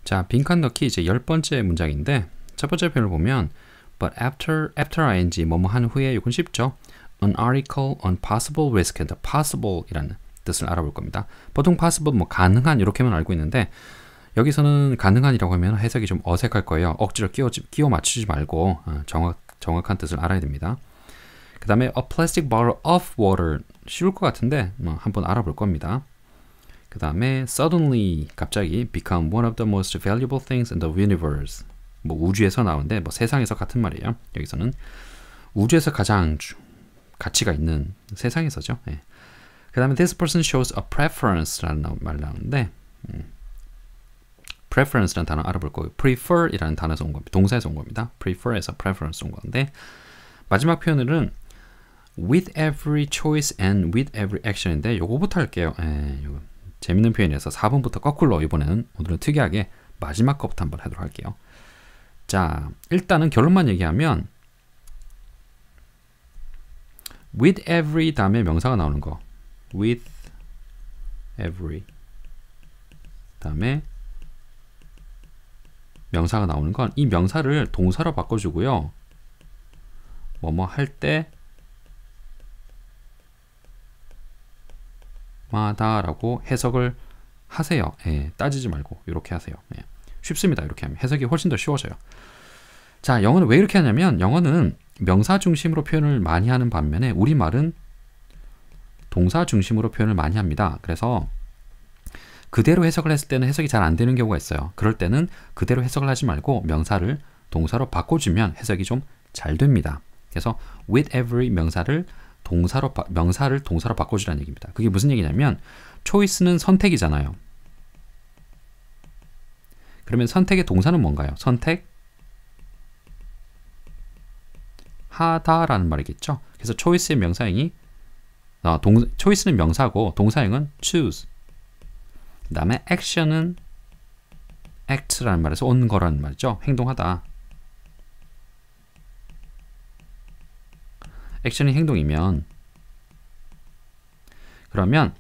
자, 빈칸 넣기 이제 10번째 문장인데 첫 번째 표현을 보면 but after ing 뭐뭐 한 후에 이건 쉽죠. An article on possible risk and possible 이라는 뜻을 알아볼 겁니다. 보통 possible 뭐 가능한 이렇게만 알고 있는데 여기서는 가능한이라고 하면 해석이 좀 어색할 거예요. 억지로 끼워 맞추지 말고 정확한 뜻을 알아야 됩니다. 그 다음에 a plastic bottle of water 쉬울 것 같은데 한번 알아볼 겁니다. 그 다음에 suddenly 갑자기 become one of the most valuable things in the universe 뭐 우주에서 나오는데 뭐 세상에서 같은 말이에요. 여기서는 우주에서 가장 가치가 있는 세상에서죠. 예. 그 다음에 this person shows a preference라는 말 나오는데 preference라는 단어 알아볼 거고요. prefer 이라는 단어에서 온 겁니다. 동사에서 온 겁니다. prefer에서 preference 온 건데 마지막 표현은 with every choice and with every action인데 요거부터 할게요. 요거 재밌는 표현이라서 4번부터 거꾸로 이번에는 오늘은 특이하게 마지막 거부터 한번 하도록 할게요. 자, 일단은 결론만 얘기하면 with every 다음에 명사가 나오는 거 with every 다음에 명사가 나오는 건 이 명사를 동사로 바꿔주고요. 뭐뭐 할 때 마다라고 해석을 하세요. 예, 따지지 말고 이렇게 하세요. 예, 쉽습니다. 이렇게 하면 해석이 훨씬 더 쉬워져요. 자, 영어는 왜 이렇게 하냐면 영어는 명사 중심으로 표현을 많이 하는 반면에 우리말은 동사 중심으로 표현을 많이 합니다. 그래서 그대로 해석을 했을 때는 해석이 잘 안 되는 경우가 있어요. 그럴 때는 그대로 해석을 하지 말고 명사를 동사로 바꿔주면 해석이 좀 잘 됩니다. 그래서 with every 명사를 동사로 바꿔주라는 얘기입니다. 그게 무슨 얘기냐면 choice는 선택이잖아요. 그러면 선택의 동사는 뭔가요? 선택하다라는 말이겠죠. 그래서 choice의 명사형이 choice는 명사고 동사형은 choose. 그 다음에 action은 act라는 말에서 온 거라는 말이죠. 행동하다. 액션이 행동이면 그러면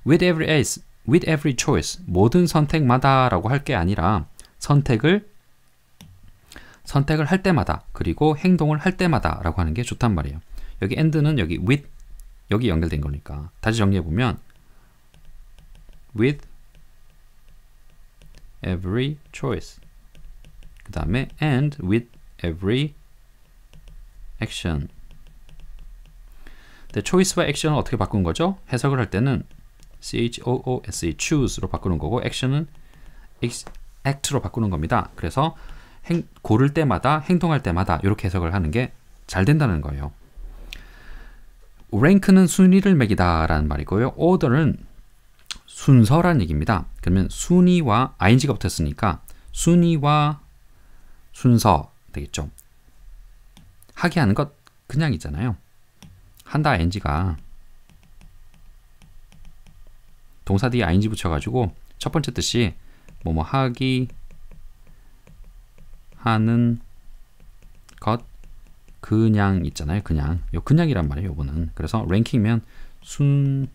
with every choice 모든 선택마다 라고 할 게 아니라 선택을 할 때마다 그리고 행동을 할 때마다 라고 하는 게 좋단 말이에요. 여기 and는 여기 with 여기 연결된 거니까 다시 정리해보면 with every choice 그 다음에 and with every action choice와 action을 어떻게 바꾼 거죠? 해석을 할 때는 choose, choose로 바꾸는 거고 action은 act로 바꾸는 겁니다. 그래서 고를 때마다 행동할 때마다 이렇게 해석을 하는 게 잘 된다는 거예요. rank는 순위를 매기다 라는 말이고요. order는 순서라는 얘기입니다. 그러면 순위와 ing가 붙었으니까 순위와 순서 되겠죠. 하게 하는 것 그냥 있잖아요. 한다 ing가 동사 뒤에 ing 붙여가지고 첫 번째 뜻이 뭐뭐 하기 하는 것 그냥 있잖아요. 그냥 요 그냥이란 말이에요. 요거는 그래서 랭킹이면 순위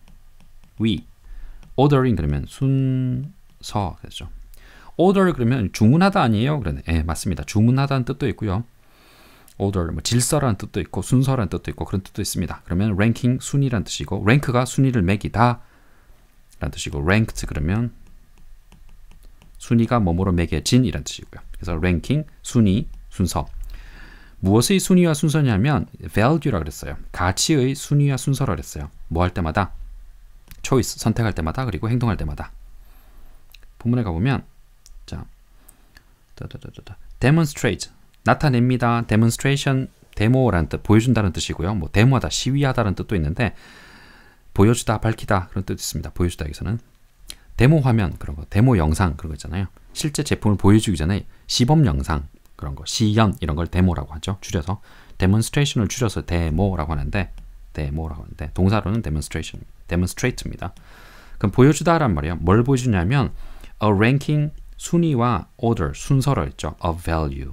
ordering 그러면 순서 그렇죠. order 그러면 주문하다 아니에요? 그러네. 예, 맞습니다. 주문하다는 뜻도 있고요. order 뭐 질서라는 뜻도 있고 순서라는 뜻도 있고 그런 뜻도 있습니다. 그러면 ranking 순위라는 뜻이고 rank가 순위를 매기다 라는 뜻이고 ranked 그러면 순위가 뭐뭐로 매겨진 이라는 뜻이고요. 그래서 ranking 순위 순서 무엇의 순위와 순서냐면 value라 그랬어요. 가치의 순위와 순서라 그랬어요. 뭐 할 때마다 choice 선택할 때마다 그리고 행동할 때마다 본문에 가보면 자 demonstrate 나타냅니다. demonstration 데모라는 뜻 보여준다는 뜻이고요. 뭐 데모하다 시위하다는 뜻도 있는데 보여주다 밝히다 그런 뜻이 있습니다. 보여주다 여기서는 데모 화면 그런 거 데모 영상 그런 거 있잖아요. 실제 제품을 보여주기 전에 시범 영상 그런 거 시연 이런 걸 데모라고 하죠. 줄여서 demonstration을 줄여서 데모라고 하는데 동사로는 demonstrate입니다. 그럼 보여주다란 말이에요. 뭘 보여주냐면 a ranking 순위와 order 순서를 했죠. of value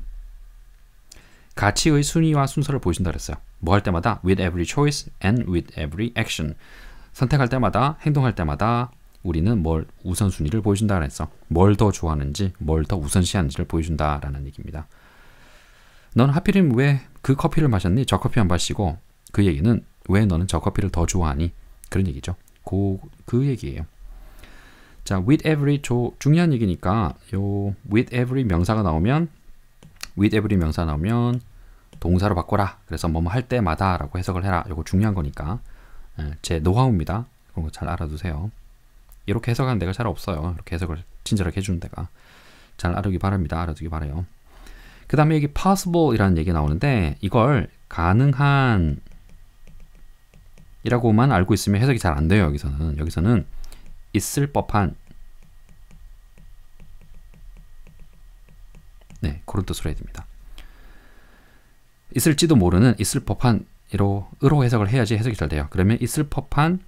가치의 순위와 순서를 보여준다 그랬어요. 뭐 할 때마다 with every choice and with every action 선택할 때마다 행동할 때마다 우리는 뭘 우선순위를 보여준다 그랬어. 뭘 더 좋아하는지, 뭘 더 우선시하는지를 보여준다라는 얘기입니다. 넌 하필이면 왜 그 커피를 마셨니? 저 커피 안 마시고. 그 얘기는 왜 너는 저 커피를 더 좋아하니? 그런 얘기죠. 그 얘기예요. 자, with every 중요한 얘기니까 요 with every 명사가 나오면 동사로 바꿔라. 그래서 뭐뭐 할 때마다라고 해석을 해라. 요거 중요한 거니까. 제 노하우입니다. 그런 거 잘 알아두세요. 이렇게 해석하는 데가 잘 없어요. 이렇게 해석을 친절하게 해주는 데가. 잘 알아두기 바랍니다. 알아두기 바라요. 그 다음에 여기 possible 이라는 얘기 나오는데 이걸 가능한 이라고만 알고 있으면 해석이 잘 안 돼요. 여기서는 있을 법한 네, 그런 뜻으로 해야 됩니다. 있을지도 모르는 있을 법한 으로 해석을 해야지 해석이 잘 돼요. 그러면 있을 법한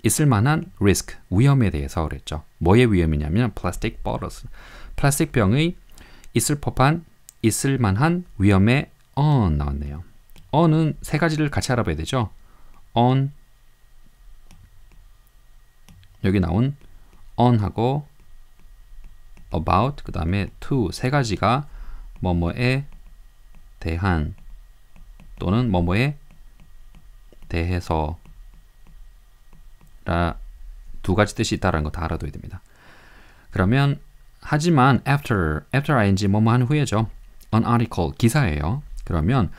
있을 만한 risk 위험에 대해서 그랬죠. 뭐의 위험이냐면 plastic bottles 플라스틱 병의 있을 법한 있을 만한 위험의 on 나왔네요. on은 세 가지를 같이 알아봐야 되죠. on 여기 나온 on하고 about 그 다음에 to 세 가지가 뭐뭐에 대한 또는 뭐뭐에 대해서 라 두 가지 뜻이 있다는 거 다 알아둬야 됩니다. 그러면 하지만 after ing 뭐뭐 한 후에죠. an article 기사예요. 그러면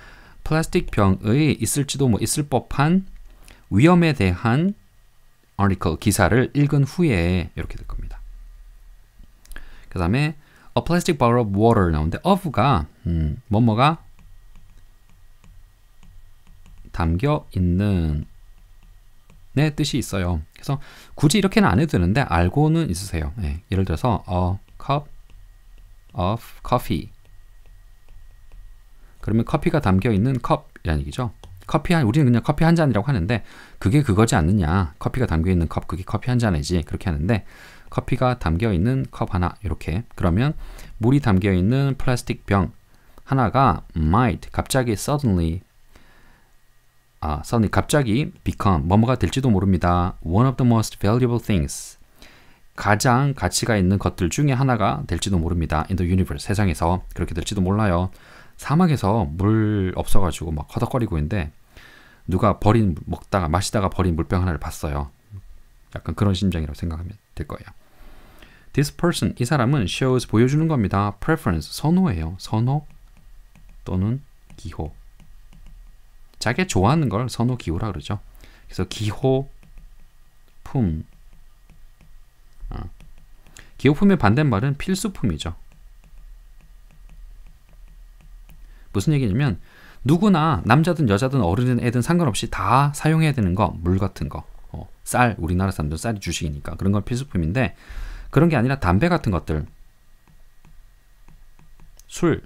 플라스틱 병의 있을지도 뭐 있을 법한 위험에 대한 article 기사를 읽은 후에 이렇게 될 겁니다. 그 다음에 a plastic bottle of water 나오는데 of가 뭐뭐가 담겨 있는 네 뜻이 있어요. 그래서 굳이 이렇게는 안 해도 되는데 알고는 있으세요. 네, 예를 들어서 a cup of coffee 그러면 커피가 담겨 있는 컵이라는 얘기죠. 우리는 그냥 커피 한 잔이라고 하는데 그게 그거지 않느냐. 커피가 담겨 있는 컵 그게 커피 한 잔이지 그렇게 하는데 커피가 담겨 있는 컵 하나 이렇게 그러면 물이 담겨 있는 플라스틱 병 하나가 might 갑자기 suddenly 갑자기 become 뭐뭐가 될지도 모릅니다. one of the most valuable things 가장 가치가 있는 것들 중에 하나가 될지도 모릅니다. in the universe 세상에서 그렇게 될지도 몰라요. 사막에서 물 없어가지고 막 허덕거리고 있는데 누가 마시다가 버린 물병 하나를 봤어요. 약간 그런 심정이라고 생각하면 될 거예요. This person 이 사람은 shows 보여주는 겁니다. preference 선호예요. 선호 또는 기호 자기가 좋아하는 걸 선호 기호라 그러죠. 그래서 기호품 기호품의 반대말은 필수품이죠. 무슨 얘기냐면 누구나 남자든 여자든 어른이든 애든 상관없이 다 사용해야 되는 거 물 같은 거 쌀 우리나라 사람들 쌀이 주식이니까 그런 건 필수품인데 그런 게 아니라 담배 같은 것들 술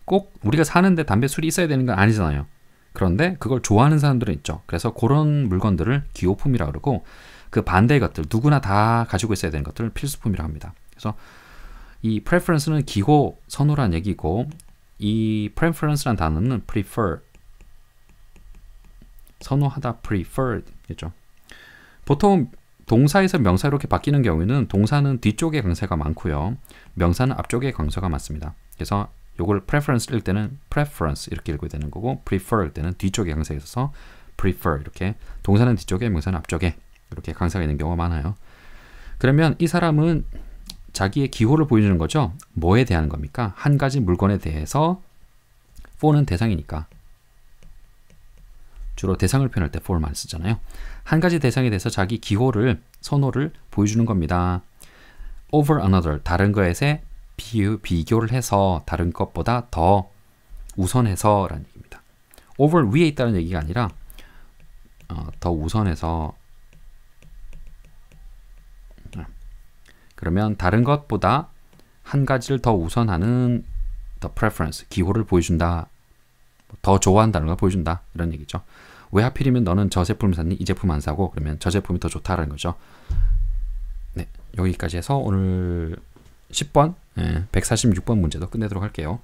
꼭 우리가 사는데 담배 술이 있어야 되는 건 아니잖아요. 그런데 그걸 좋아하는 사람들은 있죠. 그래서 그런 물건들을 기호품이라고 그러고 그 반대의 것들 누구나 다 가지고 있어야 되는 것들을 필수품이라고 합니다. 그래서 이 preference는 기호 선호란 얘기고 이 preference란 단어는 prefer 선호하다 preferred겠죠. 보통 동사에서 명사 이렇게 바뀌는 경우에는 동사는 뒤쪽에 강세가 많고요. 명사는 앞쪽에 강세가 많습니다. 그래서 요걸 preference 읽을 때는 preference 이렇게 읽어야 되는 거고 prefer 읽을 때는 뒤쪽에 강세가 있어서 prefer 이렇게 동사는 뒤쪽에 명사는 앞쪽에 이렇게 강세가 있는 경우가 많아요. 그러면 이 사람은 자기의 기호를 보여주는 거죠. 뭐에 대한 겁니까? 한 가지 물건에 대해서 for는 대상이니까 주로 대상을 표현할 때 for 많이 쓰잖아요. 한 가지 대상에 대해서 자기 기호를 선호를 보여주는 겁니다. over another 다른 것에 비교를 해서 다른 것보다 더 우선해서 라는 얘기입니다. over 위에 있다는 얘기가 아니라 더 우선해서 그러면 다른 것보다 한 가지를 더 우선하는 the preference 기호를 보여준다. 더 좋아한다는 걸 보여준다. 이런 얘기죠. 왜 하필이면 너는 저 제품을 샀니? 이 제품 안 사고 그러면 저 제품이 더 좋다라는 거죠. 네, 여기까지 해서 오늘 10번 146번 문제도 끝내도록 할게요.